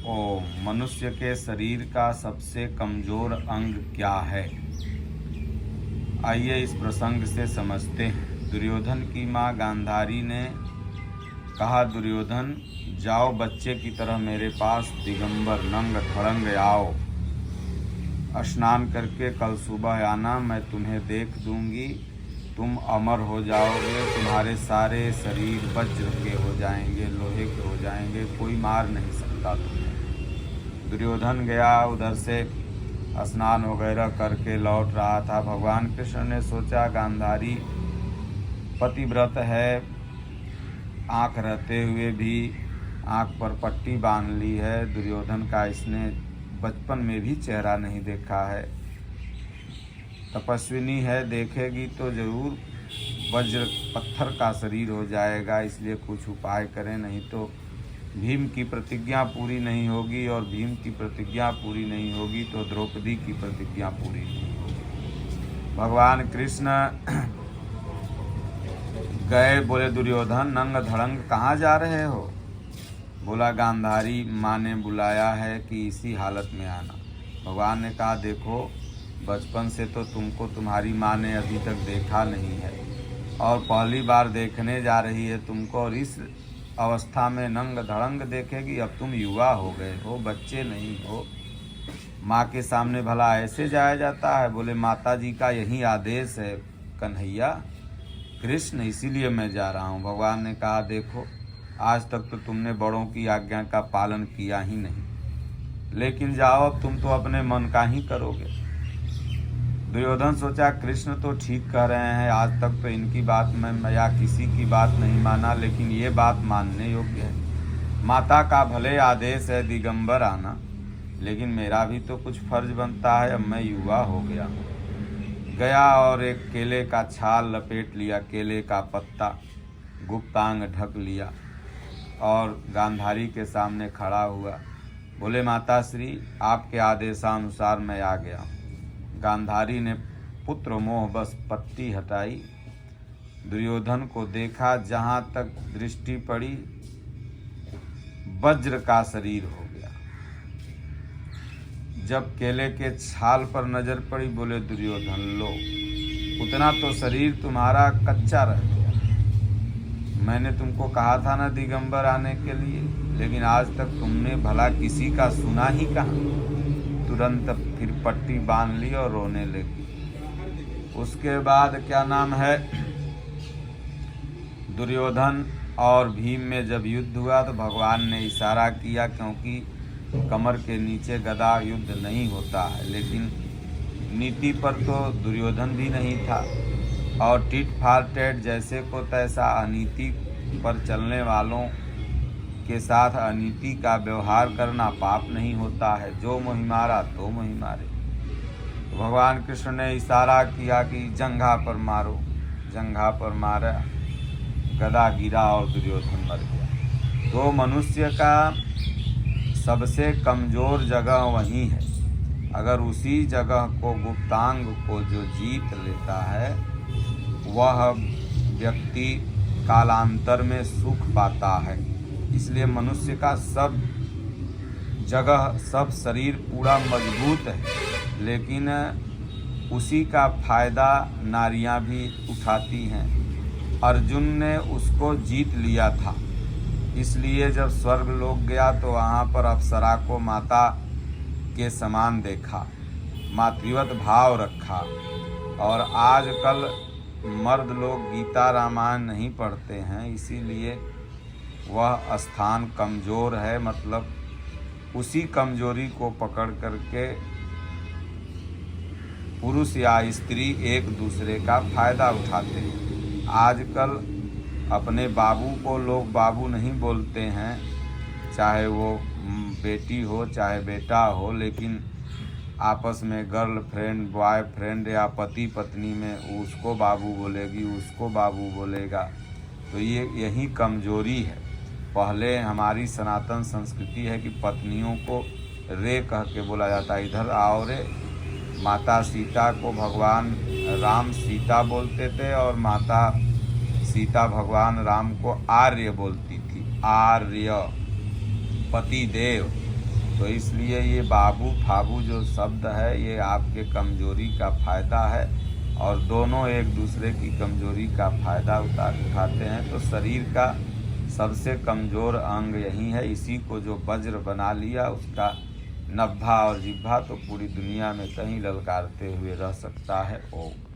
ओम। मनुष्य के शरीर का सबसे कमजोर अंग क्या है? आइए इस प्रसंग से समझते हैं। दुर्योधन की मां गांधारी ने कहा, दुर्योधन जाओ बच्चे की तरह मेरे पास दिगंबर नंग धड़ंग आओ। स्नान करके कल सुबह आना, मैं तुम्हें देख दूंगी। तुम अमर हो जाओगे, तुम्हारे सारे शरीर वज्र के हो जाएंगे, लोहे के हो जाएंगे, कोई मार नहीं सकता तुम्हें। दुर्योधन गया, उधर से स्नान वगैरह करके लौट रहा था। भगवान कृष्ण ने सोचा गांधारी पतिव्रत है, आँख रहते हुए भी आँख पर पट्टी बांध ली है। दुर्योधन का इसने बचपन में भी चेहरा नहीं देखा है। तपस्विनी है, देखेगी तो जरूर वज्र पत्थर का शरीर हो जाएगा। इसलिए कुछ उपाय करें, नहीं तो भीम की प्रतिज्ञा पूरी नहीं होगी, और भीम की प्रतिज्ञा पूरी नहीं होगी तो द्रौपदी की प्रतिज्ञा पूरी नहीं होगी। भगवान कृष्ण गए, बोले दुर्योधन नंग धड़ंग कहाँ जा रहे हो? बोला गांधारी माँ ने बुलाया है कि इसी हालत में आना। भगवान ने कहा, देखो बचपन से तो तुमको तुम्हारी माँ ने अभी तक देखा नहीं है, और पहली बार देखने जा रही है तुमको, और इस अवस्था में नंग धड़ंग देखेगी। अब तुम युवा हो गए हो, बच्चे नहीं हो। माँ के सामने भला ऐसे जाया जाता है? बोले माता जी का यही आदेश है कन्हैया कृष्ण, इसीलिए मैं जा रहा हूँ। भगवान ने कहा, देखो आज तक तो तुमने बड़ों की आज्ञा का पालन किया ही नहीं, लेकिन जाओ अब तुम तो अपने मन का ही करोगे। दुर्योधन सोचा कृष्ण तो ठीक कह रहे हैं, आज तक तो इनकी बात मैं या किसी की बात नहीं माना, लेकिन ये बात मानने योग्य है। माता का भले आदेश है दिगंबर आना, लेकिन मेरा भी तो कुछ फर्ज बनता है। अब मैं युवा हो गया हूँ। गया और एक केले का छाल लपेट लिया, केले का पत्ता गुप्तांग ढक लिया, और गांधारी के सामने खड़ा हुआ। बोले माता श्री, आपके आदेशानुसार मैं आ गया हूँ। गांधारी ने पुत्र मोह बस पत्ती हटाई, दुर्योधन को देखा, जहाँ तक दृष्टि पड़ी वज्र का शरीर हो गया। जब केले के छाल पर नजर पड़ी, बोले दुर्योधन लो, उतना तो शरीर तुम्हारा कच्चा रह गया। मैंने तुमको कहा था ना दिगंबर आने के लिए, लेकिन आज तक तुमने भला किसी का सुना ही कहाँ। तुरंत फिर पट्टी बांध ली और रोने लगी। उसके बाद क्या नाम है, दुर्योधन और भीम में जब युद्ध हुआ तो भगवान ने इशारा किया, क्योंकि कमर के नीचे गदा युद्ध नहीं होता है, लेकिन नीति पर तो दुर्योधन भी नहीं था, और टिट फॉर टैट जैसे को तैसा अनीति पर चलने वालों के साथ अनीति का व्यवहार करना पाप नहीं होता है। जो मोहि मारा तो मोहि मारे। तो भगवान कृष्ण ने इशारा किया कि जंघा पर मारो। जंघा पर मारा, गदा गिरा और दुर्योधन मर गया। तो मनुष्य का सबसे कमजोर जगह वही है। अगर उसी जगह को गुप्तांग को जो जीत लेता है, वह व्यक्ति कालांतर में सुख पाता है। इसलिए मनुष्य का सब जगह, सब शरीर पूरा मजबूत है, लेकिन उसी का फायदा नारियां भी उठाती हैं। अर्जुन ने उसको जीत लिया था, इसलिए जब स्वर्ग लोक गया तो वहाँ पर अप्सरा को माता के समान देखा, मातृवत भाव रखा। और आजकल मर्द लोग गीता रामायण नहीं पढ़ते हैं, इसीलिए वह स्थान कमज़ोर है। मतलब उसी कमजोरी को पकड़ करके पुरुष या स्त्री एक दूसरे का फायदा उठाते हैं। आजकल अपने बाबू को लोग बाबू नहीं बोलते हैं, चाहे वो बेटी हो चाहे बेटा हो, लेकिन आपस में गर्लफ्रेंड बॉयफ्रेंड या पति पत्नी में उसको बाबू बोलेगी, उसको बाबू बोलेगा। तो ये यही कमजोरी है। पहले हमारी सनातन संस्कृति है कि पत्नियों को रे कह के बोला जाता है, इधर आओ रे। माता सीता को भगवान राम सीता बोलते थे, और माता सीता भगवान राम को आर्य बोलती थी। आर्य पति देव। तो इसलिए ये बाबू फाबू जो शब्द है ये आपके कमजोरी का फायदा है, और दोनों एक दूसरे की कमजोरी का फायदा उठाते हैं। तो शरीर का सबसे कमजोर अंग यही है, इसी को जो वज्र बना लिया उसका नभा और जिह्वा तो पूरी दुनिया में कहीं ललकारते हुए रह सकता है। ओम।